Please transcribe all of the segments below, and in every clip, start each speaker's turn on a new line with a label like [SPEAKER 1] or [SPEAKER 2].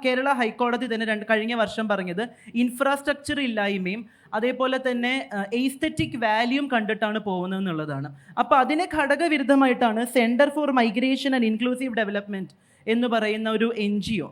[SPEAKER 1] കേരള ഹൈക്കോടതി തന്നെ കഴിഞ്ഞ വർഷം പറഞ്ഞത് ഇൻഫ്രാസ്ട്രക്ചർ ഇല്ലായ്മയും അതേപോലെ തന്നെ എസ്തെറ്റിക് വാല്യൂം കണ്ടിട്ടാണ് പോകുന്നത് എന്നുള്ളതാണ്. അപ്പോൾ അതിന് ഘടകവിരുദ്ധമായിട്ടാണ് centre for migration and inclusive development എന്ന് പറയുന്ന ഒരു NGO,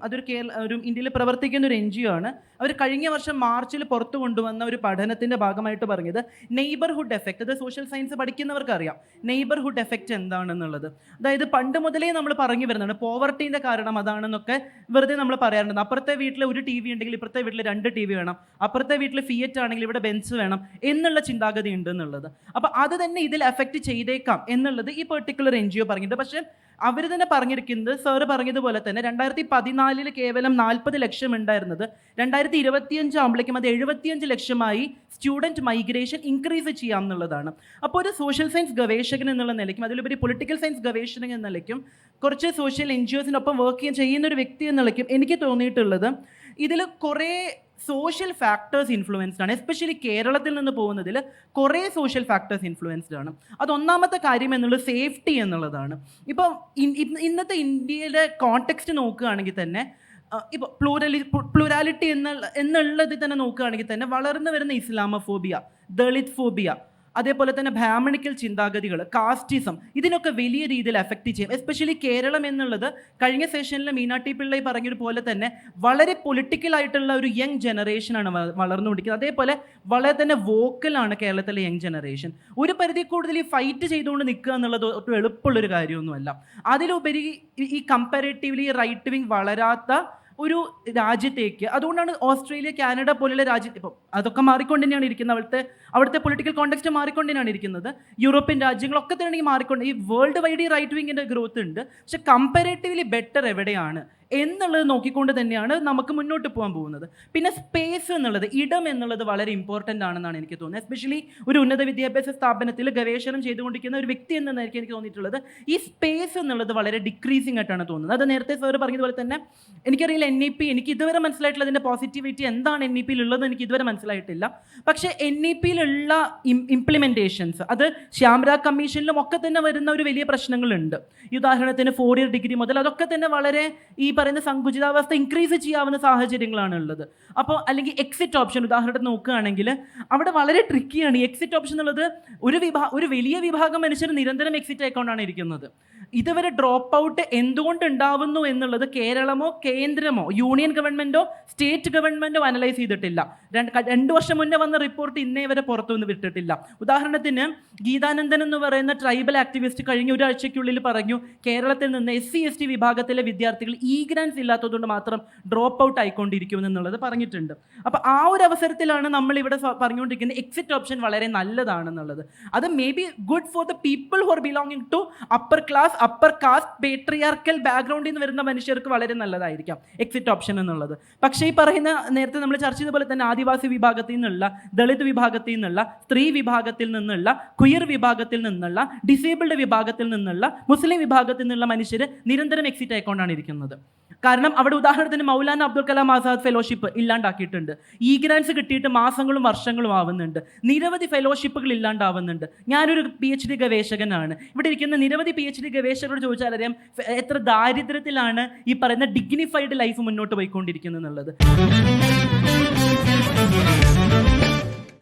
[SPEAKER 1] ഒരു ഇന്ത്യയിൽ പ്രവർത്തിക്കുന്ന ഒരു NGO ആണ്. അവർ കഴിഞ്ഞ വർഷം മാർച്ചിൽ പുറത്തു കൊണ്ടുവന്ന ഒരു പഠനത്തിൻ്റെ ഭാഗമായിട്ട് പറഞ്ഞത് നെയ്ബർഹുഡ് എഫക്റ്റ്. അത് സോഷ്യൽ സയൻസ് പഠിക്കുന്നവർക്ക് അറിയാം നെയ്ബർഹുഡ് എഫക്റ്റ് എന്താണെന്നുള്ളത്. അതായത് പണ്ട് മുതലേ നമ്മൾ പറഞ്ഞു വരുന്നതാണ് പോവർട്ടീൻ്റെ കാരണം അതാണെന്നൊക്കെ വെറുതെ നമ്മൾ പറയാറുണ്ട്. അപ്പുറത്തെ വീട്ടിൽ ഒരു TV ഉണ്ടെങ്കിൽ ഇപ്പുറത്തെ വീട്ടിൽ 2 TV വേണം, അപ്പുറത്തെ വീട്ടിൽ ഫിയറ്റ് ആണെങ്കിൽ ഇവിടെ ബെൻസ് വേണം എന്നുള്ള ചിന്താഗതി ഉണ്ട് എന്നുള്ളത്. അപ്പോൾ അത് തന്നെ ഇതിൽ എഫക്റ്റ് ചെയ്തേക്കാം എന്നുള്ളത് ഈ പെർട്ടിക്കുലർ NGO പറഞ്ഞിട്ടുണ്ട്. പക്ഷേ അവർ തന്നെ പറഞ്ഞിരിക്കുന്നത്, സാറ് പറഞ്ഞതുപോലെ തന്നെ 2014 കേവലം 40 ലക്ഷം ഉണ്ടായിരുന്നത് 2025 ആകുമ്പോഴേക്കും അത് 75 ലക്ഷമായി സ്റ്റുഡൻറ്റ് മൈഗ്രേഷൻ ഇൻക്രീസ് ചെയ്യാം എന്നുള്ളതാണ്. അപ്പോൾ ഒരു സോഷ്യൽ സയൻസ് ഗവേഷകൻ എന്നുള്ള നിലയ്ക്കും അതിലുപരി പൊളിറ്റിക്കൽ സയൻസ് ഗവേഷകൻ എന്ന നിലയ്ക്കും കുറച്ച് സോഷ്യൽ NGOസിനൊപ്പം വർക്ക് ചെയ്യുന്ന ഒരു വ്യക്തി എന്ന നിലയ്ക്കും എനിക്ക് തോന്നിയിട്ടുള്ളത് ഇതിൽ കുറേ സോഷ്യൽ ഫാക്ടേഴ്സ് ഇൻഫ്ലുവൻസ്ഡ് ആണ്. എസ്പെഷ്യലി കേരളത്തിൽ നിന്ന് പോകുന്നതിൽ കുറേ സോഷ്യൽ ഫാക്ടേഴ്സ് ഇൻഫ്ലുവൻസ്ഡ് ആണ്. അതൊന്നാമത്തെ കാര്യം എന്നുള്ളത് സേഫ്റ്റി എന്നുള്ളതാണ്. ഇപ്പോൾ ഇന്നത്തെ ഇന്ത്യയുടെ കോണ്ടെക്സ്റ്റ് നോക്കുകയാണെങ്കിൽ തന്നെ ഇപ്പോൾ പ്ലൂരാലിറ്റി എന്നുള്ളതിൽ തന്നെ നോക്കുകയാണെങ്കിൽ തന്നെ വളർന്നു വരുന്ന ഇസ്ലാമോഫോബിയ, ദളിത് ഫോബിയ, അതേപോലെ തന്നെ ബ്രാഹ്മണിക്കൽ ചിന്താഗതികൾ, കാസ്റ്റിസം, ഇതിനൊക്കെ വലിയ രീതിയിൽ എഫക്റ്റ് ചെയ്യും. എസ്പെഷ്യലി കേരളം എന്നുള്ളത് കഴിഞ്ഞ സെഷനിൽ മീനാട്ടി പിള്ളൈ പറഞ്ഞതുപോലെ തന്നെ വളരെ പൊളിറ്റിക്കലായിട്ടുള്ള ഒരു യങ് ജനറേഷനാണ് വളർന്നുകൊണ്ടിരിക്കുന്നത്. അതേപോലെ വളരെ തന്നെ വോക്കലാണ് കേരളത്തിലെ യങ് ജനറേഷൻ. ഒരു പരിധി കൂടുതൽ ഈ ഫൈറ്റ് ചെയ്തുകൊണ്ട് നിൽക്കുക എന്നുള്ളത് ഒട്ടും എളുപ്പമുള്ളൊരു കാര്യമൊന്നുമല്ല. അതിലുപരി ഈ കമ്പാരേറ്റീവ്ലി റൈറ്റ് വിങ് വളരാത്ത ഒരു രാജ്യത്തേക്ക്, അതുകൊണ്ടാണ് ഓസ്ട്രേലിയ, കാനഡ പോലുള്ള രാജ്യത്ത് ഇപ്പം അതൊക്കെ മാറിക്കൊണ്ട് തന്നെയാണ് ഇരിക്കുന്നത്. അവിടുത്തെ പൊളിറ്റിക്കൽ കോണ്ടെക്സ്റ്റ് മാറിക്കൊണ്ട് തന്നെയാണ് ഇരിക്കുന്നത്. യൂറോപ്യൻ രാജ്യങ്ങളൊക്കെ തന്നെ ഈ വേൾഡ് വൈഡ് ഈ റൈറ്റ് വിങ്ങിൻ്റെ ഗ്രോത്ത് ഉണ്ട്. പക്ഷെ കമ്പാരേറ്റീവ്ലി ബെറ്റർ എവിടെയാണ് എന്നുള്ളത് നോക്കിക്കൊണ്ട് തന്നെയാണ് നമുക്ക് മുന്നോട്ട് പോകാൻ പോകുന്നത്. പിന്നെ സ്പേസ് എന്നുള്ളത്, ഇടം എന്നുള്ളത് വളരെ ഇമ്പോർട്ടൻ്റ് ആണെന്നാണ് എനിക്ക് തോന്നുന്നത്. എസ്പെഷ്യലി ഒരു ഉന്നത വിദ്യാഭ്യാസ സ്ഥാപനത്തിൽ ഗവേഷണം ചെയ്തുകൊണ്ടിരിക്കുന്ന ഒരു വ്യക്തി എന്ന നിലയ്ക്ക് എനിക്ക് തോന്നിയിട്ടുള്ളത് ഈ സ്പേസ് എന്നുള്ളത് വളരെ ഡിക്രീസിങ് ആയിട്ടാണ് തോന്നുന്നത്. അത് നേരത്തെ സാർ പറഞ്ഞതുപോലെ തന്നെ എനിക്കറിയില്ല NEP, എനിക്ക് ഇതുവരെ മനസ്സിലായിട്ടുള്ള അതിൻ്റെ പോസിറ്റിവിറ്റി എന്താണ് NEP-യിലുള്ളത് എനിക്ക് ഇതുവരെ മനസ്സിലായിട്ടില്ല. പക്ഷേ NEP-യിലുള്ള ഇംപ്ലിമെൻറ്റേഷൻസ് അത് ശ്യാംരാജ് കമ്മീഷനിലും ഒക്കെ തന്നെ വരുന്ന ഒരു വലിയ പ്രശ്നങ്ങളുണ്ട്. ഈ ഉദാഹരണത്തിന് 4 ഇയർ ഡിഗ്രി മുതൽ അതൊക്കെ തന്നെ വളരെ ഈ പറയുന്ന സങ്കുചിതാവസ്ഥ ഇൻക്രീസ് ചെയ്യാവുന്ന സാഹചര്യങ്ങളാണ് ഉള്ളത്. അപ്പോൾ അല്ലെങ്കിൽ എക്സിറ്റ് ഓപ്ഷൻ ഉദാഹരണത്തിന് നോക്കുകയാണെങ്കിൽ അവിടെ വളരെ ട്രിക്കിയാണ്. ഈ എക്സിറ്റ് ഓപ്ഷൻ എന്നുള്ളത് ഒരു വലിയ വിഭാഗം മനുഷ്യർ നിരന്തരം എക്സിറ്റ് ആയിക്കൊണ്ടാണ് ഇരിക്കുന്നത്. ഇതുവരെ ഡ്രോപ്പ് ഔട്ട് എന്തുകൊണ്ട് ഉണ്ടാവുന്നു എന്നുള്ളത് കേരളമോ കേന്ദ്രമോ യൂണിയൻ ഗവൺമെൻറ്റോ സ്റ്റേറ്റ് ഗവൺമെൻറ്റോ അനലൈസ് ചെയ്തിട്ടില്ല. 2 വർഷം മുന്നേ വന്ന റിപ്പോർട്ട് ഇന്നേ വരെ പുറത്തുനിന്ന് വിട്ടിട്ടില്ല. ഉദാഹരണത്തിന് ഗീതാനന്ദൻ എന്ന് പറയുന്ന ട്രൈബൽ ആക്ടിവിസ്റ്റ് കഴിഞ്ഞ ഒരാഴ്ചയ്ക്കുള്ളിൽ പറഞ്ഞു കേരളത്തിൽ നിന്ന് SC/ST വിഭാഗത്തിലെ വിദ്യാർത്ഥികൾ ഗ്രാൻസ് ഇല്ലാത്തതുകൊണ്ട് മാത്രം ഡ്രോപ്പ് ഔട്ട് ആയിക്കൊണ്ടിരിക്കും എന്നുള്ളത് പറഞ്ഞിട്ടുണ്ട്. അപ്പോൾ ആ ഒരു അവസരത്തിലാണ് നമ്മളിവിടെ പറഞ്ഞുകൊണ്ടിരിക്കുന്നത് എക്സിറ്റ് ഓപ്ഷൻ വളരെ നല്ലതാണെന്നുള്ളത്. അത് may be good for the people who are belonging to upper class, upper caste, patriarchal ബാക്ക്ഗ്രൗണ്ടിൽ നിന്ന് വരുന്ന മനുഷ്യർക്ക് വളരെ നല്ലതായിരിക്കാം എക്സിറ്റ് ഓപ്ഷൻ എന്നുള്ളത്. പക്ഷേ ഈ പറയുന്ന നേരത്തെ നമ്മൾ ചർച്ച ചെയ്ത പോലെ തന്നെ ആദിവാസി വിഭാഗത്തിൽ നിന്നുള്ള, ദളിത് വിഭാഗത്തിൽ നിന്നുള്ള, സ്ത്രീ വിഭാഗത്തിൽ നിന്നുള്ള, ക്വയർ വിഭാഗത്തിൽ നിന്നുള്ള, ഡിസേബിൾഡ് വിഭാഗത്തിൽ നിന്നുള്ള, മുസ്ലിം വിഭാഗത്തിൽ നിന്നുള്ള മനുഷ്യർ നിരന്തരം എക്സിറ്റ് ആയിക്കൊണ്ടാണ് ഇരിക്കുന്നത്. കാരണം അവിടെ ഉദാഹരണത്തിന് മൗലാന അബ്ദുൽ കലാം ആസാദ് ഫെലോഷിപ്പ് ഇല്ലാണ്ടാക്കിയിട്ടുണ്ട്. ഗ്രാൻസ് കിട്ടിയിട്ട് മാസങ്ങളും വർഷങ്ങളും ആവുന്നുണ്ട്. നിരവധി ഫെലോഷിപ്പുകൾ ഇല്ലാണ്ടാവുന്നുണ്ട്. ഞാനൊരു PhD ഗവേഷകനാണ്. ഇവിടെ ഇരിക്കുന്ന നിരവധി PhD ഗവേഷകരോട് ചോദിച്ചാൽ അറിയാം എത്ര ദാരിദ്ര്യത്തിലാണ് ഈ പറയുന്ന ഡിഗ്നിഫൈഡ് ലൈഫ് മുന്നോട്ട് പോയിക്കൊണ്ടിരിക്കുന്നത് എന്നുള്ളത്.